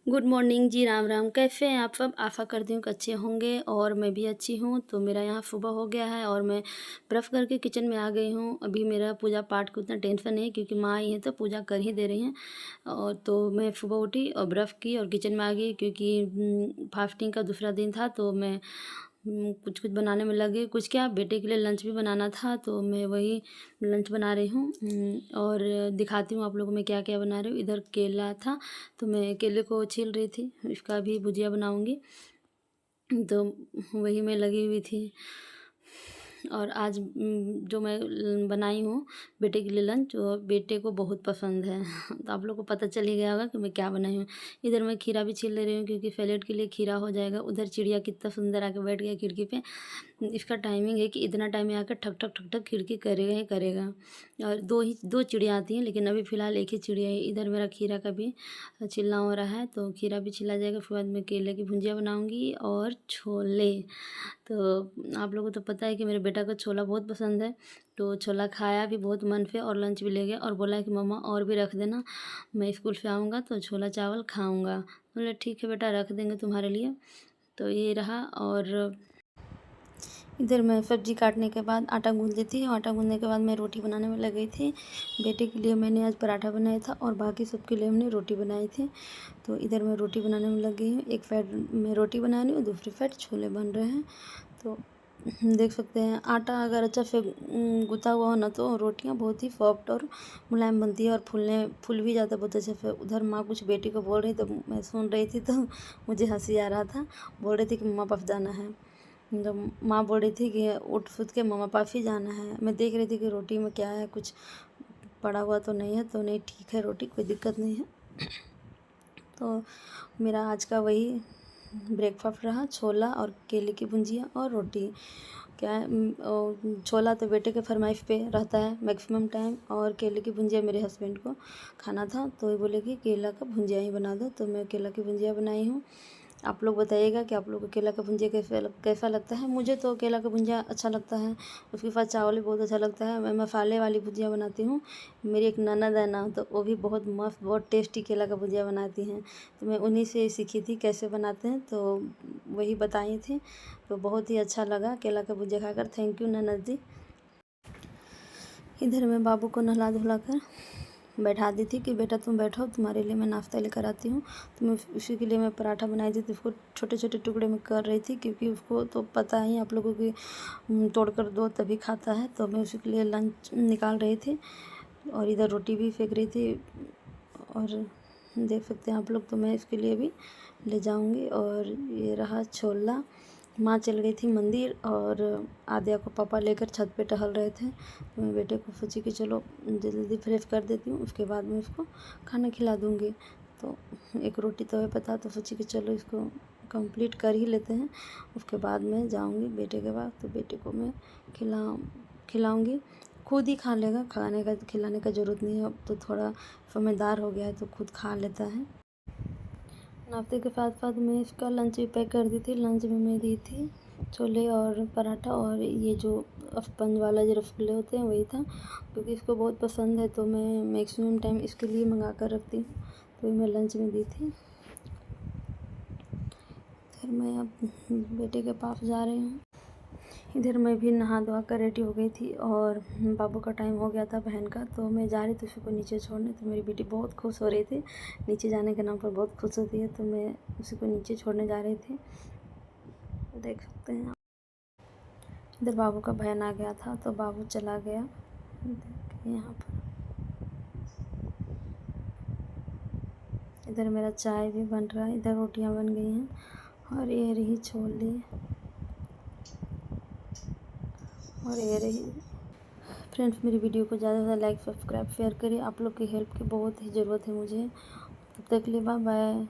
Good morning जी, राम राम। कैसे हैं आप सब? आशा करती हूँ कि अच्छे होंगे और मैं भी अच्छी हूँ। तो मेरा यहाँ सुबह हो गया है और मैं ब्रश करके किचन में आ गई हूँ। अभी मेरा पूजा पाठ का उतना टेंशन नहीं है क्योंकि माँ आई हैं तो पूजा कर ही दे रही हैं। और तो मैं सुबह उठी और ब्रश की और किचन में आ गई क्योंकि फास्टिंग का दूसरा दिन था। तो मैं कुछ कुछ बनाने में लगी। कुछ क्या, बेटे के लिए लंच भी बनाना था तो मैं वही लंच बना रही हूँ। और दिखाती हूँ आप लोगों को मैं क्या क्या बना रही हूँ। इधर केला था तो मैं केले को छील रही थी, इसका भी भुजिया बनाऊँगी। तो वही मैं लगी हुई थी। और आज जो मैं बनाई हूँ बेटे के लिए लंच, वो बेटे को बहुत पसंद है। तो आप लोग को पता चल ही गया होगा कि मैं क्या बनाई हूँ। इधर मैं खीरा भी छील ले रही हूँ क्योंकि सैलेड के लिए खीरा हो जाएगा। उधर चिड़िया कितना सुंदर आके बैठ गया खिड़की पे। इसका टाइमिंग है कि इतना टाइम में आकर ठक ठक ठक ठक खिड़की करेगा ही करेगा। और दो चिड़िया आती हैं लेकिन अभी फ़िलहाल एक ही चिड़िया है। इधर मेरा खीरा का भी छिलना हो रहा है तो खीरा भी छिला जाएगा। फिर बाद में केले की भुजिया बनाऊँगी और छोले। तो आप लोगों को तो पता है कि मेरे बेटा को छोला बहुत पसंद है। तो छोला खाया भी बहुत मन से और लंच भी ले गया और बोला कि मम्मा और भी रख देना, मैं स्कूल से आऊँगा तो छोला चावल खाऊँगा। बोले ठीक है बेटा, रख देंगे तुम्हारे लिए। तो ये रहा। और इधर मैं सब्ज़ी काटने के बाद आटा गूँथ ली थी। आटा गूँथने के बाद मैं रोटी बनाने में लग गई थी। बेटे के लिए मैंने आज पराठा बनाया था और बाकी सबके लिए हमने रोटी बनाई थी। तो इधर मैं रोटी बनाने में लग गई हूँ। एक साइड मैं रोटी बना रही हूँ, दूसरी साइड छोले बन रहे हैं। तो देख सकते हैं आटा अगर अच्छा से गूँथा हुआ हो ना तो रोटियाँ बहुत ही सॉफ्ट और मुलायम बनती है और फूल भी जाता है बहुत अच्छे से। उधर माँ कुछ बेटी को बोल रही तो मैं सुन रही थी तो मुझे हँसी आ रहा था। बोल रही थी कि मम्मा पास जाना है। तो माँ बोल रही थी कि उठ फुट के मम्मा पास ही जाना है। मैं देख रही थी कि रोटी में क्या है, कुछ पड़ा हुआ तो नहीं है। तो नहीं, ठीक है रोटी, कोई दिक्कत नहीं है। तो मेरा आज का वही ब्रेकफास्ट रहा, छोला और केले की भुजिया और रोटी। क्या है, छोला तो बेटे के फरमाइश पे रहता है मैक्सिमम टाइम और केले की भुजिया मेरे हस्बैंड को खाना था तो ये बोले कि केला का भुजिया ही बना दो। तो मैं केला की भुजिया बनाई हूँ। आप लोग बताइएगा कि आप लोग को केला का भुजिया कैसा लगता है। मुझे तो केला का भुजिया अच्छा लगता है, उसके साथ चावल भी बहुत अच्छा लगता है। मैं मसाले वाली भुजिया बनाती हूँ। मेरी एक ननद है ना, तो वो भी बहुत मस्त बहुत टेस्टी केला का भुजिया बनाती हैं। तो मैं उन्हीं से सीखी थी कैसे बनाते हैं, तो वही बताई थी। तो बहुत ही अच्छा लगा केला का भुजिया खाकर। थैंक यू ननद जी। इधर मैं बाबू को नहला धुला कर बैठा दी थी कि बेटा तुम बैठो, तुम्हारे लिए मैं नाश्ता लेकर आती हूँ। तो मैं उसी के लिए मैं पराठा बनाई थी तो उसको छोटे छोटे टुकड़े में कर रही थी क्योंकि उसको तो पता ही आप लोगों की तोड़कर दो तभी खाता है। तो मैं उसी के लिए लंच निकाल रही थी और इधर रोटी भी सेक रही थी। और देख सकते हैं आप लोग, तो मैं इसके लिए भी ले जाऊँगी। और ये रहा छोला। माँ चल गई थी मंदिर और आद्या को पापा लेकर छत पे टहल रहे थे। तो मैं बेटे को सोची कि चलो जल्दी जल्दी फ्रेश कर देती हूँ, उसके बाद मैं उसको खाना खिला दूँगी। तो एक रोटी तवे पे था तो सोची कि चलो इसको कंप्लीट कर ही लेते हैं, उसके बाद मैं जाऊँगी बेटे के पास। तो बेटे को मैं खिलाऊँगी। खुद ही खा लेगा, खिलाने का ज़रूरत नहीं है। अब तो थोड़ा समझदार हो गया है तो खुद खा लेता है। नाश्ते के साथ साथ मैं इसका लंच भी पैक कर दी थी। लंच में मैं दी थी छोले और पराठा और ये जो स्पंज वाला जो रसगुल्ले होते हैं वही था क्योंकि इसको बहुत पसंद है। तो मैं मैक्सिमम टाइम इसके लिए मंगा कर रखती हूँ। तो मैं लंच में दी थी। फिर मैं अब बेटे के पास जा रही हूँ। इधर मैं भी नहा धोआ कर रेडी हो गई थी और बाबू का टाइम हो गया था बहन का। तो मैं जा रही थी उसको नीचे छोड़ने। तो मेरी बेटी बहुत खुश हो रही थी, नीचे जाने के नाम पर बहुत खुश होती है। तो मैं उसी को नीचे छोड़ने जा रही थी, देख सकते हैं। इधर बाबू का बहन आ गया था तो बाबू चला गया। यहाँ पर इधर मेरा चाय भी बन रहा है, इधर रोटियाँ बन गई हैं और ये रही छोले और ये रही। फ्रेंड्स, मेरी वीडियो को ज़्यादा से ज़्यादा लाइक सब्सक्राइब शेयर करिए। आप लोग की हेल्प की बहुत ही ज़रूरत है मुझे। तब तक के लिए बाय बाय।